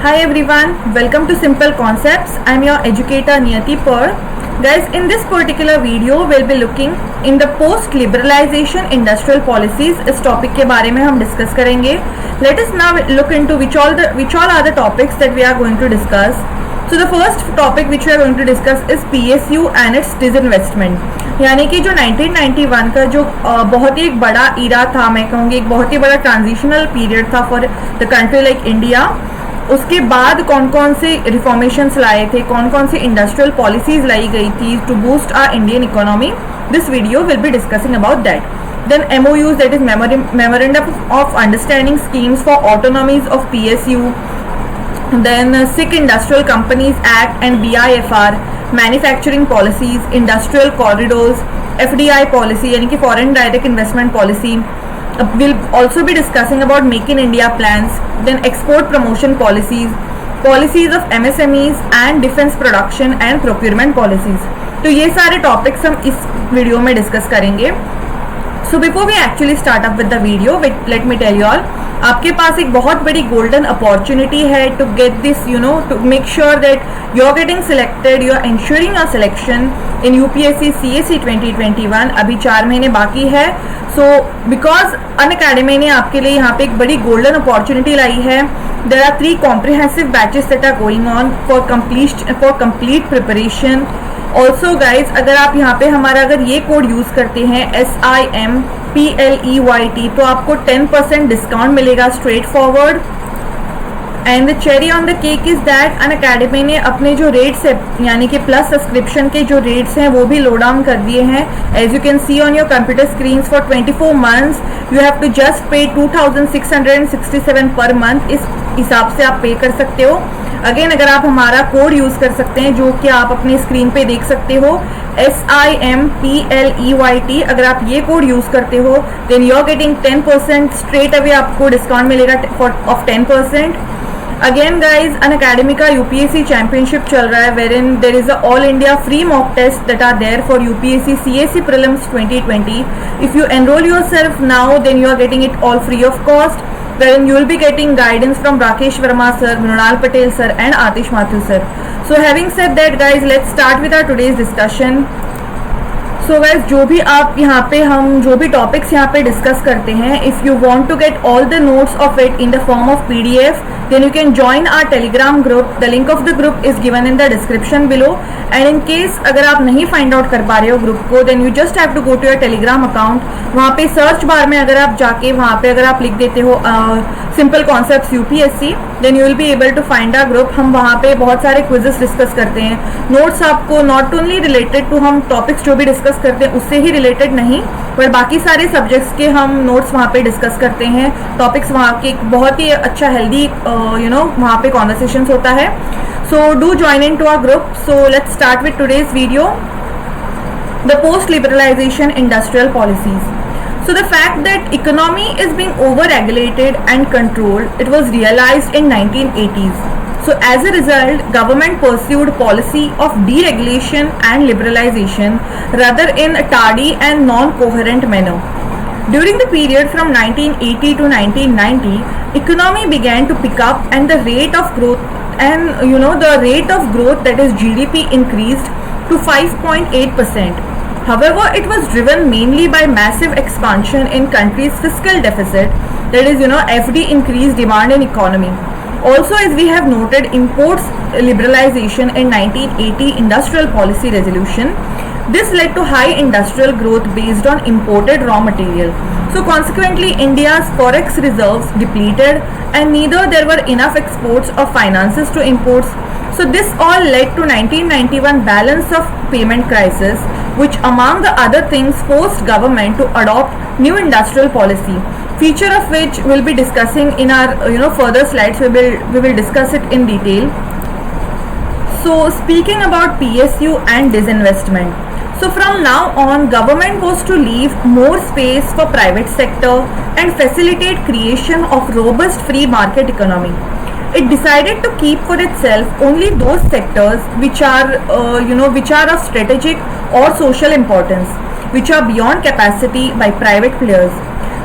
Hi everyone, welcome to Simple Concepts. I'm your educator Niyati Pearl. Guys, in this particular video, we'll be looking in the post-liberalization industrial policies. इस topic के बारे में हम discuss करेंगे. Let us now look into which all are the topics that we are going to discuss. So the first topic which we are going to discuss is PSU and its disinvestment. यानी कि जो 1991 का जो बहुत ही एक बड़ा इरा था, मैं कहूँगी एक बहुत ही बड़ा ट्रांजिशनल पीरियड था for the country like India. उसके बाद कौन कौन से रिफॉर्मेशंस लाए थे, कौन कौन सी इंडस्ट्रियल पॉलिसीज लाई गई थी to boost our Indian economy. This video will be discussing about that. Then MOUs, that is Memorandum of Understanding schemes for autonomies of PSU. Then Sikh Industrial Companies Act and BIFR, manufacturing policies, industrial corridors, FDI policy यानी कि foreign direct investment policy. We'll also be discussing about Make in India plans, then export promotion policies, policies of MSMEs and defense production and procurement policies. तो ये सारे topics हम इस video में discuss करेंगे. So before we actually start up with the video, let me tell you all, आपके पास एक बहुत बड़ी गोल्डन अपॉर्चुनिटी है to get this, to make sure that you are getting selected, you are ensuring your selection in UPSC CSE 2021. अभी 4 महीने बाकी है. So because Unacademy ने आपके लिए यहाँ पे एक बड़ी गोल्डन अपॉर्चुनिटी लाई है. There are 3 comprehensive batches that are going on for complete preparation. Also guys, अगर आप यहाँ पे हमारा अगर ये कोड यूज़ करते हैं SIMPLEYT तो आपको 10% डिस्काउंट मिलेगा straight forward. And the cherry on the cake is that Unacademy ने अपने जो रेट्स है यानी कि प्लस सब्सक्रिप्शन के जो रेट्स हैं वो भी लो डाउन कर दिए हैं. As you can see on your computer screen for 24 months you have to just pay 2667 per month. इस हिसाब से आप पे कर सकते हो. अगेन अगर आप हमारा कोड यूज़ कर सकते हैं जो कि आप अपने स्क्रीन पे देख सकते हो SIMPLEYT. अगर आप ये कोड यूज़ करते हो then you are getting 10% straight away आपको डिस्काउंट मिलेगा ऑफ 10%. अगेन गाइज, अनअकैडमी का UPSC चैंपियनशिप चल रहा है wherein there is all India free mock test that are there for UPSC CSE prelims 2020. If you enrol yourself now then you are getting it all free of cost, wherein you will be getting guidance from Rakesh Verma sir, Mrunal Patel sir and Atish Mathur sir. So having said that guys, let's start with our today's discussion. So guys, जो भी आप यहाँ पे हम जो भी topics यहाँ पे डिस्कस करते हैं, if you want to get all the notes of it in the form of PDF then you can join our telegram group. The link of the group is given in the description below. And in case अगर आप नहीं find out कर पा रहे हो group को then you just have to go to your telegram account. वहाँ पे सर्च बार में अगर आप जाके वहाँ पे अगर आप लिख देते हो simple concepts UPSC then you will be able to find our group. हम वहाँ पे बहुत सारे क्विजेस डिस्कस करते हैं. नोट्स आपको नॉट ओनली रिलेटेड टू हम टॉपिक्स जो भी डिस्कस करते हैं उससे ही रिलेटेड नहीं पर बाकी सारे सब्जेक्ट्स के हम नोट्स वहाँ पे डिस्कस करते हैं. टॉपिक्स वहाँ के बहुत ही अच्छा हेल्दी वहाँ पे कॉन्वर्सेशंस होता है. So do join in to our group. So let's start with today's video, the post liberalisation industrial policies. So the fact that economy is being over-regulated and controlled, it was realized in 1980s. So as a result, government pursued policy of deregulation and liberalization rather in a tardy and non-coherent manner. During the period from 1980 to 1990, economy began to pick up and the rate of growth that is GDP increased to 5.8%. However, it was driven mainly by massive expansion in country's fiscal deficit, that is, FD increased demand in economy. Also, as we have noted, imports liberalization in 1980 industrial policy resolution. This led to high industrial growth based on imported raw material. So consequently, India's forex reserves depleted and neither there were enough exports or finances to imports. So this all led to 1991 balance of payment crisis, which among the other things forced government to adopt new industrial policy, feature of which we'll be discussing in our further slides. We will discuss it in detail. So speaking about PSU and disinvestment, so from now on government was to leave more space for private sector and facilitate creation of robust free market economy. It decided to keep for itself only those sectors which are of strategic or social importance, which are beyond capacity by private players.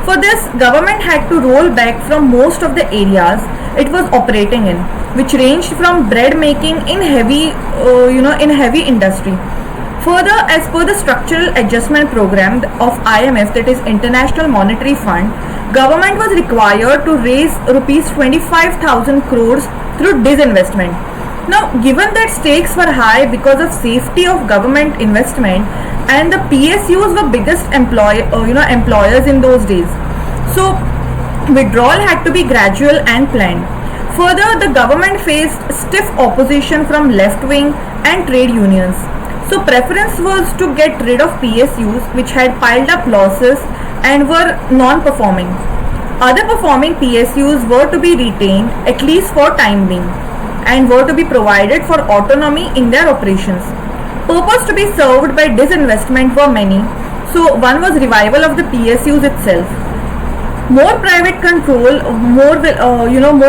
For this, government had to roll back from most of the areas, it was operating in, which ranged from bread making in heavy industry. Further, as per the structural adjustment program of IMF, that is International Monetary Fund, government was required to raise rupees 25,000 crores through disinvestment. Now, given that stakes were high because of safety of government investment, and the PSUs were biggest employers in those days, so withdrawal had to be gradual and planned. Further, the government faced stiff opposition from left wing and trade unions. So preference was to get rid of PSUs which had piled up losses and were non-performing. Other performing PSUs were to be retained at least for time being and were to be provided for autonomy in their operations. Purpose to be served by disinvestment were many. So one was revival of the PSUs itself. More private control, more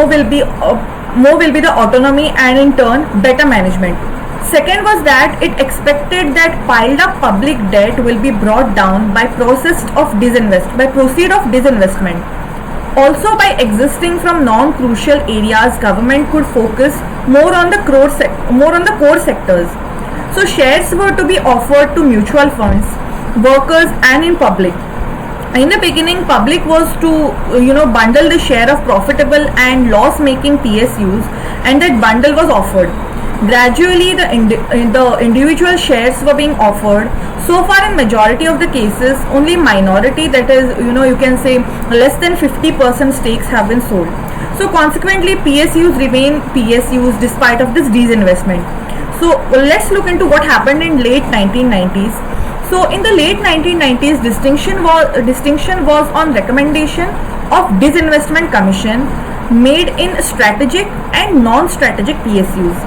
will be the autonomy, and in turn better management. Second was that it expected that piled up public debt will be brought down by proceed of disinvestment. Also, by existing from non-crucial areas, government could focus more on the core sectors. So shares were to be offered to mutual funds, workers, and in public. In the beginning, public was to bundle the share of profitable and loss-making PSUs, and that bundle was offered. Gradually, the individual shares were being offered. So far, in majority of the cases, only minority, that is, you can say less than 50% stakes have been sold. So consequently, PSUs remain PSUs despite of this disinvestment. So let's look into what happened in late 1990s. So in the late 1990s, distinction was on recommendation of Disinvestment Commission made in strategic and non-strategic PSUs.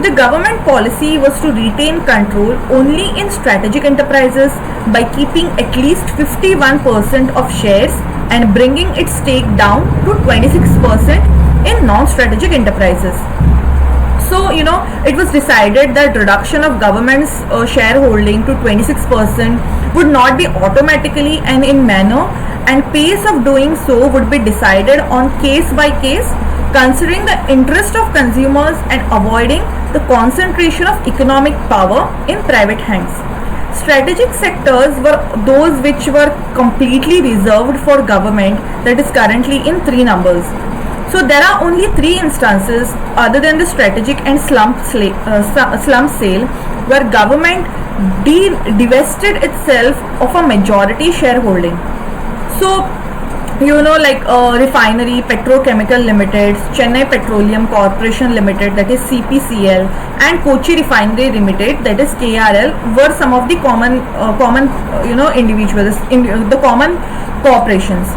The government policy was to retain control only in strategic enterprises by keeping at least 51% of shares and bringing its stake down to 26% in non-strategic enterprises. So, it was decided that reduction of government's shareholding to 26% would not be automatically and in manner, and pace of doing so would be decided on case by case, considering the interest of consumers and avoiding the concentration of economic power in private hands. Strategic sectors were those which were completely reserved for government, that is currently in 3 numbers. So there are only 3 instances other than the strategic and slump sale where government divested itself of a majority shareholding. So Refinery Petrochemical Limited, Chennai Petroleum Corporation Limited, that is CPCL, and Kochi Refinery Limited, that is KRL, were some of the common individuals in the common corporations.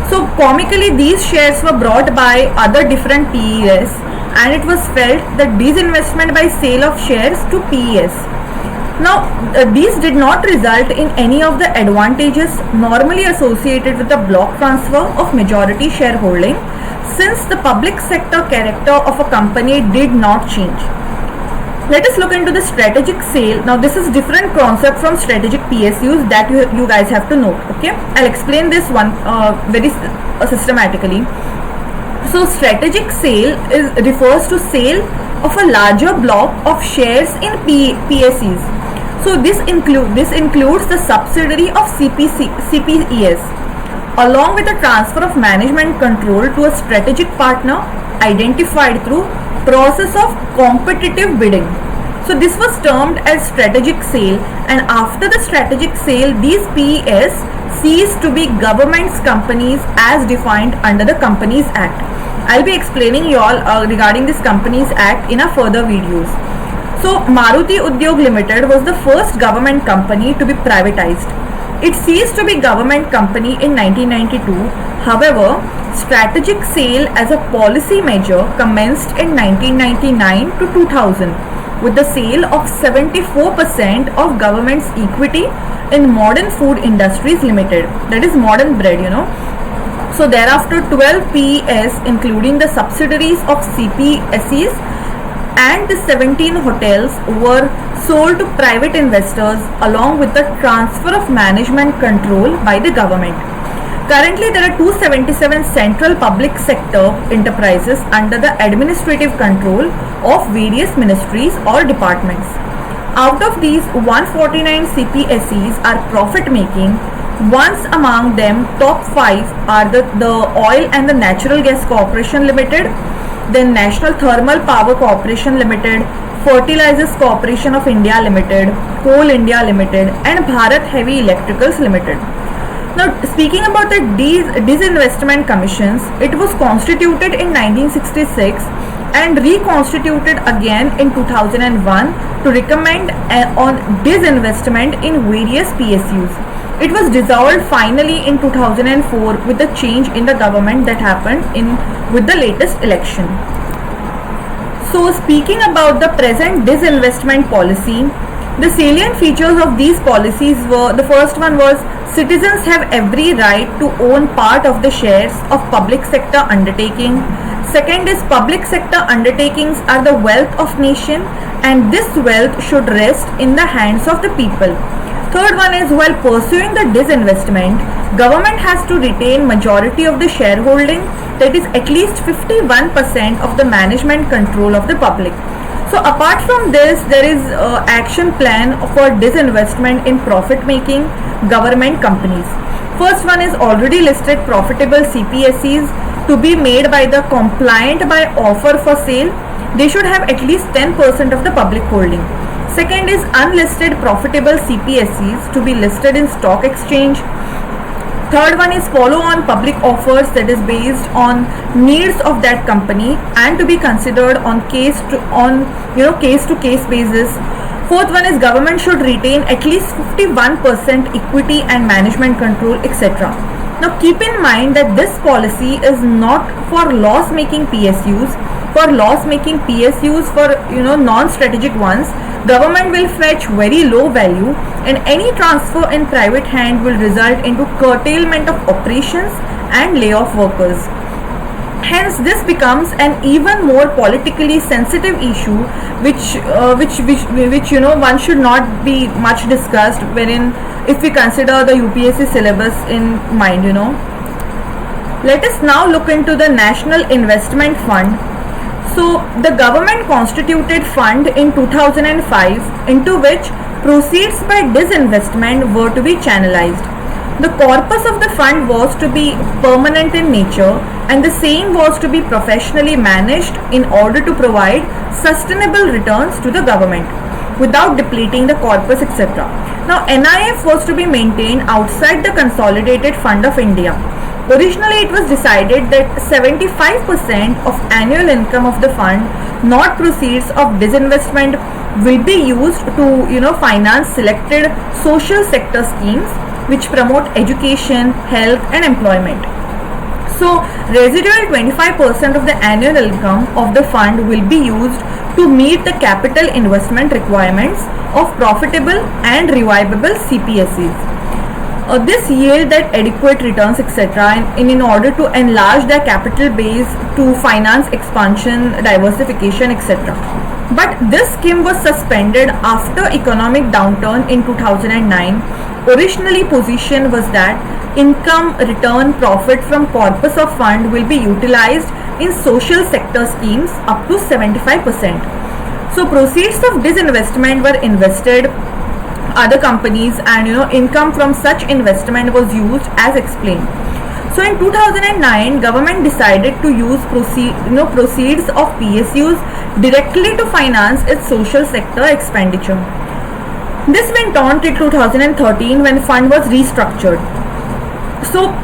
So comically, these shares were brought by other different PES, and it was felt that disinvestment by sale of shares to PES. Now, these did not result in any of the advantages normally associated with the block transfer of majority shareholding, since the public sector character of a company did not change. Let us look into the strategic sale. Now, this is different concept from strategic PSUs that you guys have to note. Okay, I'll explain this one very systematically. So, strategic sale refers to sale of a larger block of shares in PSEs. So this includes the subsidiary of CPES, along with the transfer of management control to a strategic partner identified through process of competitive bidding. So this was termed as strategic sale, and after the strategic sale, these PES ceased to be government's companies as defined under the Companies Act. I'll be explaining you all regarding this Companies Act in our further videos. So Maruti Udyog Limited was the first government company to be privatized. It ceased to be government company in 1992. However, strategic sale as a policy measure commenced in 1999 to 2000 with the sale of 74% of government's equity in Modern Food Industries Limited, that is Modern Bread, So thereafter 12 PES including the subsidiaries of CPSEs and the 17 hotels were sold to private investors along with the transfer of management control by the government. Currently, there are 277 central public sector enterprises under the administrative control of various ministries or departments. Out of these, 149 CPSEs are profit making. Once among them, top 5 are the Oil and the Natural Gas Corporation Limited, then National Thermal Power Corporation Limited, Fertilizers Corporation of India Limited, Coal India Limited, and Bharat Heavy Electricals Limited. Now, speaking about the disinvestment commissions, it was constituted in 1966 and reconstituted again in 2001 to recommend on disinvestment in various PSUs. It was dissolved finally in 2004 with the change in the government that happened with the latest election. So, speaking about the present disinvestment policy, the salient features of these policies were, the first one was, citizens have every right to own part of the shares of public sector undertaking. Second is, public sector undertakings are the wealth of nation and this wealth should rest in the hands of the people. Third one is, while pursuing the disinvestment, government has to retain majority of the shareholding, that is at least 51% of the management control of the public. So apart from this, there is action plan for disinvestment in profit making government companies. First one is already listed profitable CPSEs to be made by the compliant by offer for sale. They should have at least 10% of the public holding. Second is unlisted profitable CPSEs to be listed in stock exchange. Third one is follow on public offers that is based on needs of that company and to be considered on case to case basis. Fourth one is government should retain at least 51% equity and management control, etc. Now keep in mind that this policy is not for loss making PSUs. For loss making PSUs, for non-strategic ones, government will fetch very low value and any transfer in private hand will result into curtailment of operations and layoff workers. Hence, this becomes an even more politically sensitive issue, which one should not be much discussed. Wherein, if we consider the UPSC syllabus in mind, let us now look into the National Investment Fund. So, the government constituted fund in 2005 into which proceeds by disinvestment were to be channelized. The corpus of the fund was to be permanent in nature and the same was to be professionally managed in order to provide sustainable returns to the government without depleting the corpus, etc. Now, NIF was to be maintained outside the Consolidated Fund of India. Originally, it was decided that 75% of annual income of the fund, not proceeds of disinvestment, will be used to finance selected social sector schemes which promote education, health and employment. So, residual 25% of the annual income of the fund will be used to meet the capital investment requirements of profitable and revivable CPSEs. This yield that adequate returns, etc. and in order to enlarge their capital base to finance expansion, diversification, etc. But this scheme was suspended after economic downturn in 2009. Originally, position was that income, return, profit from corpus of fund will be utilized in social sector schemes up to 75%. So proceeds of disinvestment were invested other companies and income from such investment was used as explained. So in 2009, government decided to use proceeds of PSUs directly to finance its social sector expenditure. This went on till 2013 when fund was restructured. So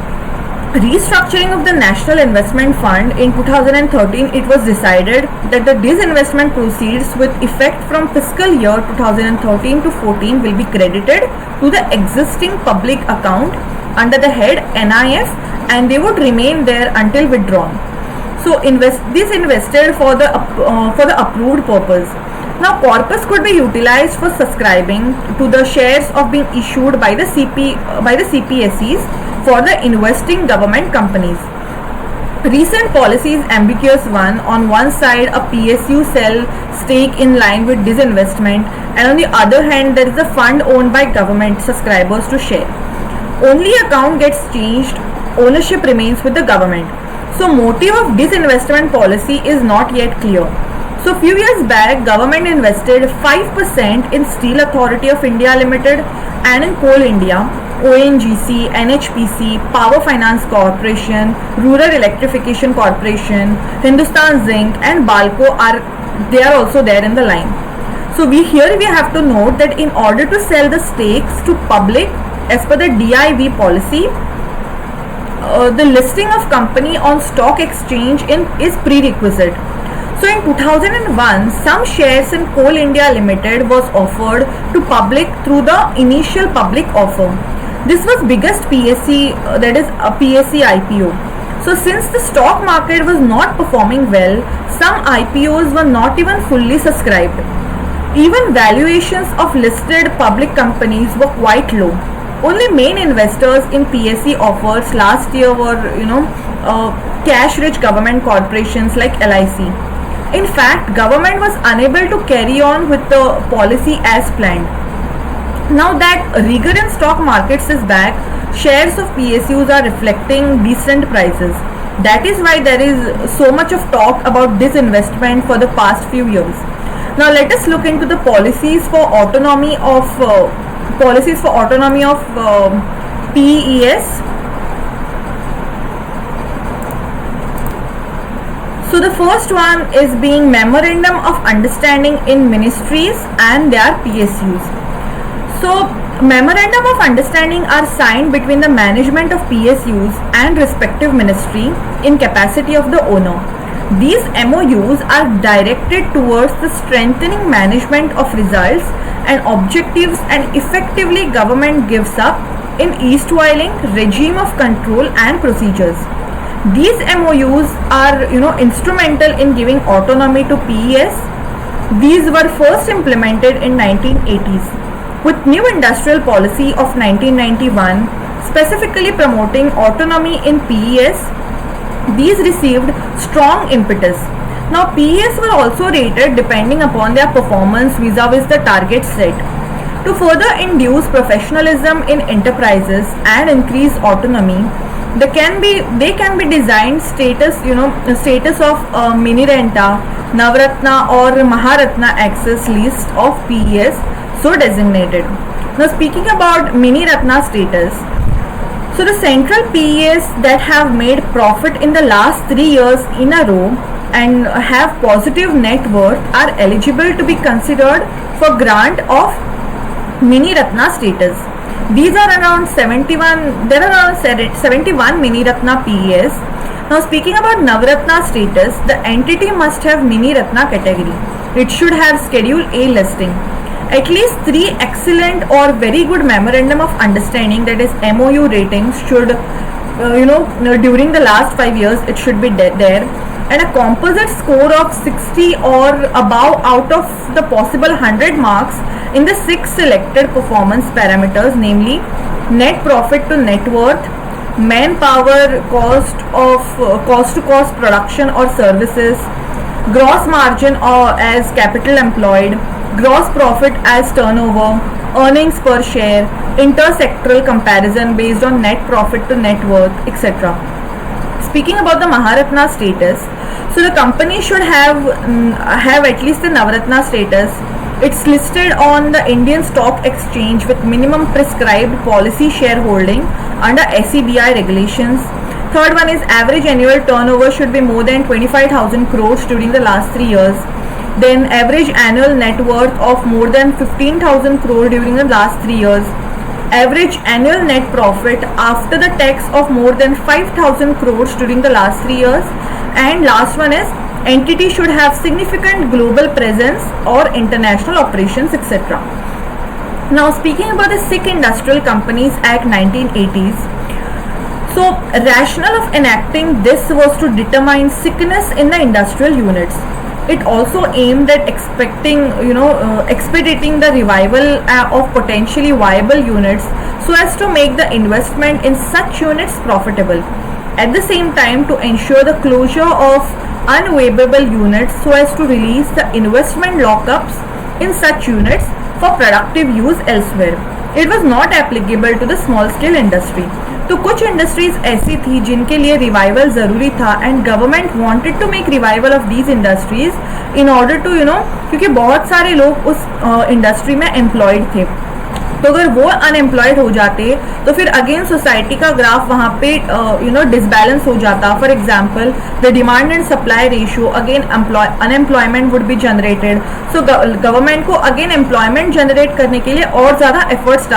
restructuring of the National Investment Fund in 2013, it was decided that the disinvestment proceeds with effect from fiscal year 2013 to 14 will be credited to the existing public account under the head NIF and they would remain there until withdrawn. So this invested for the approved purpose. Now corpus could be utilized for subscribing to the shares of being issued by the CPSEs for the investing government companies. Recent policy is ambiguous one. On one side, a PSU sell stake in line with disinvestment and on the other hand, there is a fund owned by government subscribers to share. Only account gets changed ownership remains with the government. So motive of disinvestment policy is not yet clear. So few years back, government invested 5% in Steel Authority of India Limited and in Coal India, ONGC, NHPC, Power Finance Corporation, Rural Electrification Corporation, Hindustan Zinc and Balco they are also there in the line. So we have to note that in order to sell the stakes to public as per the DIV policy, the listing of company on stock exchange is prerequisite. So in 2001, some shares in Coal India Limited was offered to public through the initial public offer. This was biggest PSC, that is a PSC IPO. So since the stock market was not performing well, some IPOs were not even fully subscribed. Even valuations of listed public companies were quite low. Only main investors in PSC offers last year were, cash-rich government corporations like LIC. In fact, government was unable to carry on with the policy as planned. Now that rigor in stock markets is back, shares of PSUs are reflecting decent prices. That is why there is so much of talk about disinvestment for the past few years. Now let us look into the policies for autonomy of PES. So the first one is being Memorandum of Understanding in Ministries and their PSUs. So Memorandum of Understanding are signed between the management of PSUs and respective ministry in capacity of the owner. These MOUs are directed towards the strengthening management of results and objectives, and effectively government gives up in erstwhile regime of control and procedures. These MOUs are instrumental in giving autonomy to PES. These were first implemented in 1980s with new industrial policy of 1991 specifically promoting autonomy in PES. These received strong impetus. Now PES were also rated depending upon their performance vis-a-vis the target set. To further induce professionalism in enterprises and increase autonomy, they can be designed status of mini renta, Navratna or Maharatna access list of PES so designated. Now speaking about mini Ratna status, so the central PES that have made profit in the last 3 years in a row and have positive net worth are eligible to be considered for grant of mini Ratna status. These are around 71. There are around 71 mini Ratna PES. Now speaking about Navratna status, the entity must have mini Ratna category. It should have Schedule A listing. At least 3 excellent or very good memorandum of understanding, that is MOU ratings, should during the last 5 years it should be there, and a composite score of 60 or above out of the possible 100 marks in the 6 selected performance parameters, namely net profit to net worth, manpower cost to cost production or services, gross margin or as capital employed, gross profit as turnover, earnings per share, intersectoral comparison based on net profit to net worth, etc. Speaking about the Maharatna status, so the company should have at least the Navratna status. It's listed on the Indian Stock Exchange with minimum prescribed policy shareholding under SEBI regulations. Third one is average annual turnover should be more than 25,000 crores during the last 3 years. Then average annual net worth of more than 15,000 crore during the last 3 years. Average annual net profit after the tax of more than 5,000 crores during the last 3 years. And last one is entity should have significant global presence or international operations, etc. Now speaking about the Sikh Industrial Companies Act 1980s. So rationale of enacting this was to determine sickness in the industrial units. It also aimed at expediting the revival of potentially viable units so as to make the investment in such units profitable. At the same time, to ensure the closure of unavailable units so as to release the investment lockups in such units for productive use elsewhere. It was not applicable to the small scale industry. तो कुछ industries ऐसी थी जिनके लिए revival ज़रूरी था and government wanted to make revival of these industries in order to क्योंकि बहुत सारे लोग उस इंडस्ट्री में एम्प्लॉयड थे। तो अगर वो अनएम्प्लॉयड हो जाते तो फिर अगेन सोसाइटी का ग्राफ वहाँ पे डिसबैलेंस हो जाता। For example the demand and supply ratio, again unemployment would be generated. So government को अगेन एम्प्लॉयमेंट जनरेट करने के लिए और ज़्यादा एफर्ट्स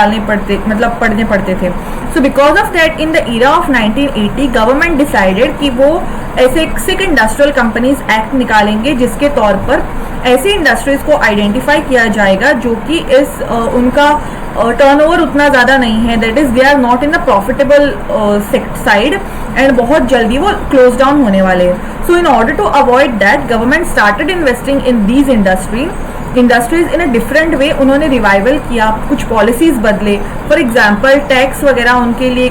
पड़ने पड़ते थे। So because of that in the era of 1980 government decided कि वो ऐसे सिक इंडस्ट्रियल कंपनीज एक्ट निकालेंगे जिसके तौर पर ऐसी इंडस्ट्रीज को आइडेंटिफाई किया जाएगा जो कि इस उनका टर्नओवर उतना ज़्यादा नहीं है, that is they are not in the profitable side and बहुत जल्दी वो क्लोज डाउन होने वाले हैं। So in order to avoid that government started investing in these industries in a different way. उन्होंने रिवाइवल किया, कुछ पॉलिसीज बदले। फॉर एग्जाम्पल टैक्स वगैरह उनके लिए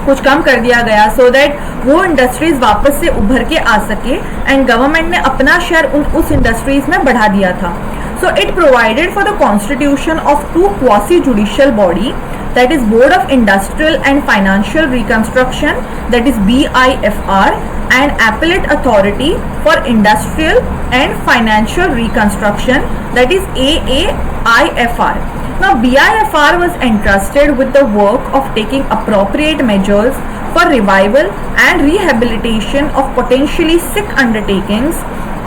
कुछ कम कर दिया गया सो दैट वो इंडस्ट्रीज वापस से उभर के आ सके एंड गवर्नमेंट ने अपना शेयर उस इंडस्ट्रीज में बढ़ा दिया था। So it provided for the constitution of two quasi judicial body, that is Board of Industrial and Financial Reconstruction, that is BIFR, and Appellate Authority for Industrial and Financial Reconstruction, that is AAIFR. Now BIFR was entrusted with the work of taking appropriate measures for revival and rehabilitation of potentially sick undertakings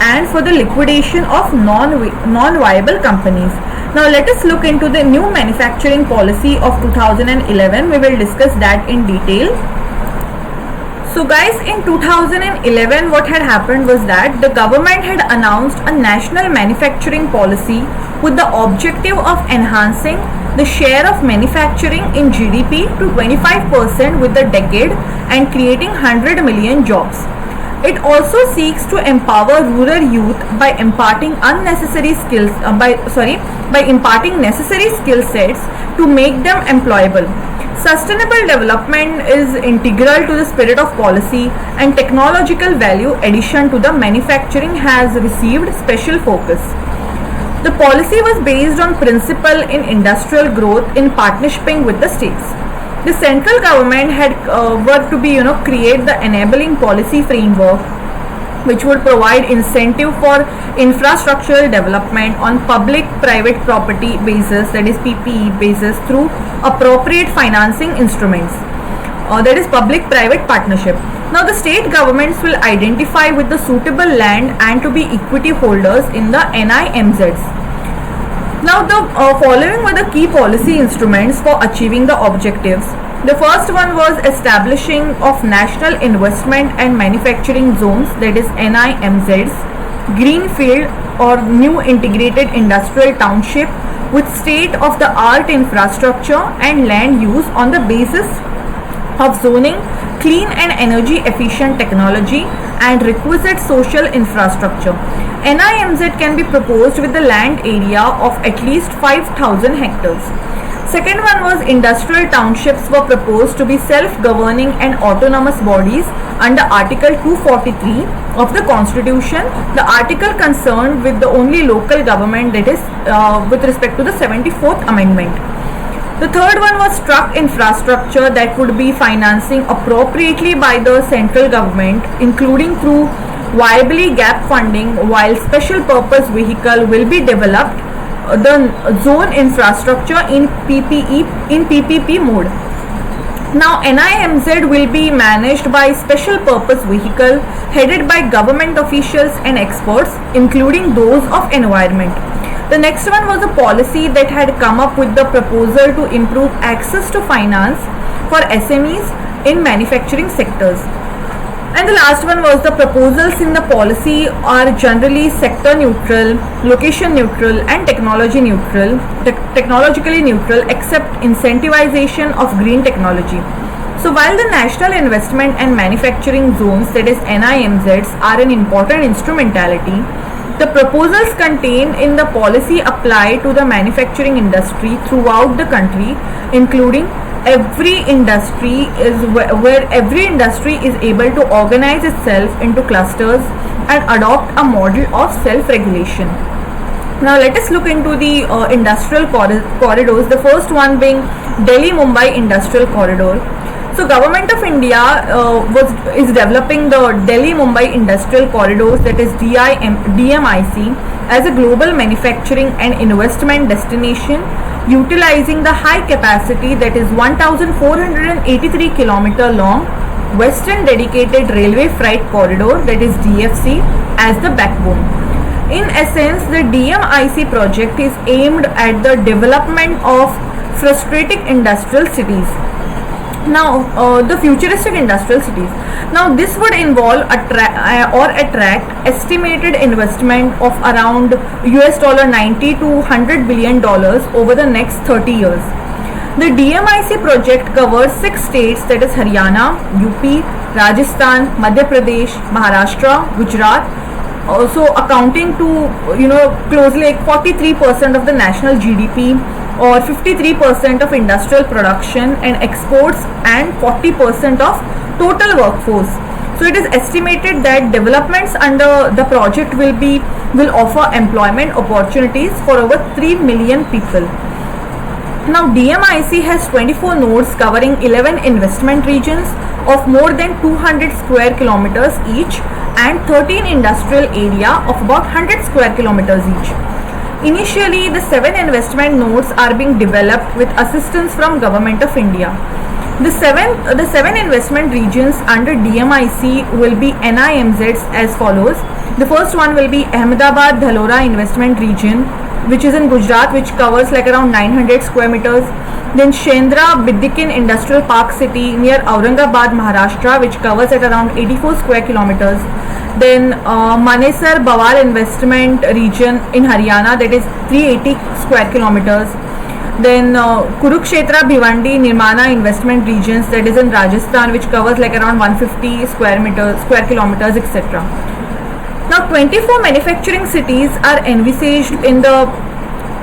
and for the liquidation of non-viable companies. Now let us look into the new manufacturing policy of 2011. We will discuss that in detail. So guys, in 2011 what had happened was that the government had announced a national manufacturing policy with the objective of enhancing the share of manufacturing in GDP to 25% with the decade and creating 100 million jobs. It also seeks to empower rural youth by imparting imparting necessary skill sets to make them employable. Sustainable development is integral to the spirit of policy, and technological value addition to the manufacturing has received special focus. The policy was based on principle in industrial growth in partnership with the states. The central government had worked to create the enabling policy framework which would provide incentive for infrastructural development on public-private property basis, that is PPE basis, through appropriate financing instruments, that is public-private partnership. Now the state governments will identify with the suitable land and to be equity holders in the NIMZs. Now the following were the key policy instruments for achieving the objectives. The first one was establishing of National Investment and Manufacturing Zones, that is NIMZs, greenfield or new integrated industrial township with state-of-the-art infrastructure and land use on the basis of zoning, clean and energy efficient technology and requisite social infrastructure. NIMZ can be proposed with the land area of at least 5,000 hectares. Second one was industrial townships were proposed to be self-governing and autonomous bodies under Article 243 of the Constitution, the article concerned with the only local government, that is with respect to the 74th Amendment. The third one was truck infrastructure that would be financing appropriately by the central government, including through viably gap funding, while special purpose vehicle will be developed, the zone infrastructure in PPP mode. Now NIMZ will be managed by special purpose vehicle headed by government officials and experts, including those of environment. The next one was a policy that had come up with the proposal to improve access to finance for SMEs in manufacturing sectors. And the last one was the proposals in the policy are generally sector neutral, location neutral and technologically neutral except incentivization of green technology. So while the National Investment and Manufacturing Zones, that is NIMZs, are an important instrumentality, the proposals contained in the policy apply to the manufacturing industry throughout the country, including every industry where every industry is able to organize itself into clusters and adopt a model of self-regulation. Now let us look into the industrial corridors. The first one being Delhi-Mumbai Industrial Corridor. So Government of India is developing the Delhi-Mumbai Industrial Corridors, that is DMIC, as a global manufacturing and investment destination, utilizing the high capacity, that is 1,483 km long Western Dedicated Railway Freight Corridor, that is DFC, as the backbone. In essence, the DMIC project is aimed at the development of futuristic industrial cities. Now, the futuristic industrial cities. Now, this would involve attract estimated investment of around $90 to $100 billion over the next 30 years. The DMIC project covers 6 states, that is Haryana, UP, Rajasthan, Madhya Pradesh, Maharashtra, Gujarat, also accounting to closely like 43% of the national GDP or 53% of industrial production and exports and 40% of total workforce. So it is estimated that developments under the project will offer employment opportunities for over 3 million people. Now DMIC has 24 nodes covering 11 investment regions of more than 200 square kilometers each and 13 industrial area of about 100 square kilometers each. Initially, the 7 investment nodes are being developed with assistance from Government of India. The seven investment regions under DMIC will be NIMZs as follows. The first one will be Ahmedabad Dhalora Investment Region, which is in Gujarat, which covers like around 900 square meters. Then Shendra Biddikin Industrial Park City near Aurangabad, Maharashtra, which covers at around 84 square kilometers. Then Manesar Bawal Investment Region in Haryana, that is 380 square kilometers. Then Kurukshetra Bhiwandi Nirmana Investment Regions, that is in Rajasthan, which covers like around 150 square kilometers, etc. Now 24 manufacturing cities are envisaged in the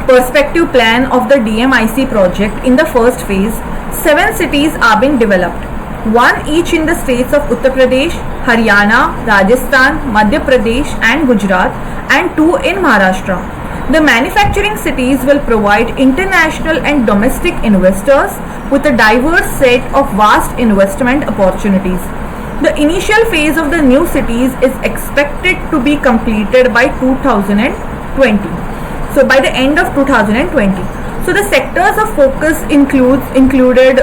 perspective plan of the DMIC project. In the first phase, 7 cities are being developed, 1 each in the states of Uttar Pradesh, Haryana, Rajasthan, Madhya Pradesh and Gujarat, and 2 in Maharashtra. The manufacturing cities will provide international and domestic investors with a diverse set of vast investment opportunities. The initial phase of the new cities is expected to be completed by 2020. So by the end of 2020. So the sectors of focus included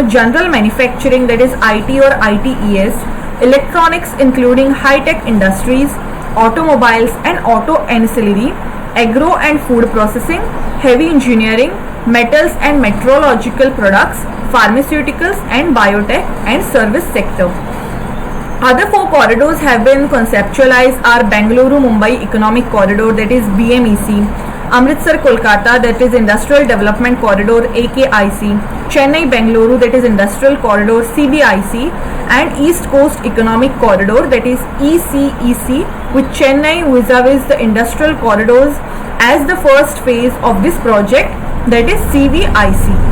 general manufacturing, that is IT or ITES, electronics including high-tech industries, automobiles and auto ancillary, agro and food processing, heavy engineering, metals and metrological products, pharmaceuticals and biotech and service sector. Other 4 corridors have been conceptualized are Bengaluru Mumbai Economic Corridor, that is BMEC, Amritsar Kolkata, that is Industrial Development Corridor AKIC, Chennai Bengaluru, that is Industrial Corridor CBIC, and East Coast Economic Corridor, that is ECEC, with Chennai vis-a-vis the industrial corridors as the first phase of this project, that is CVIC.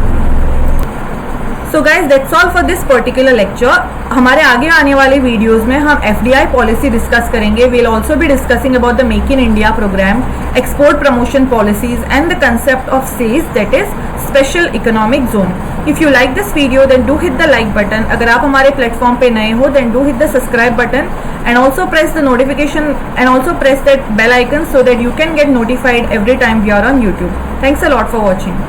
So guys, that's all for this particular lecture. हमारे आगे आने वाले videos में हम FDI policy discuss करेंगे. We'll also be discussing about the Make in India program, export promotion policies and the concept of SEZ, that is Special Economic Zone. If you like this video, then do hit the like button. अगर आप हमारे platform पे नए हो, then do hit the subscribe button and also press the notification and also press that bell icon so that you can get notified every time we are on YouTube. Thanks a lot for watching.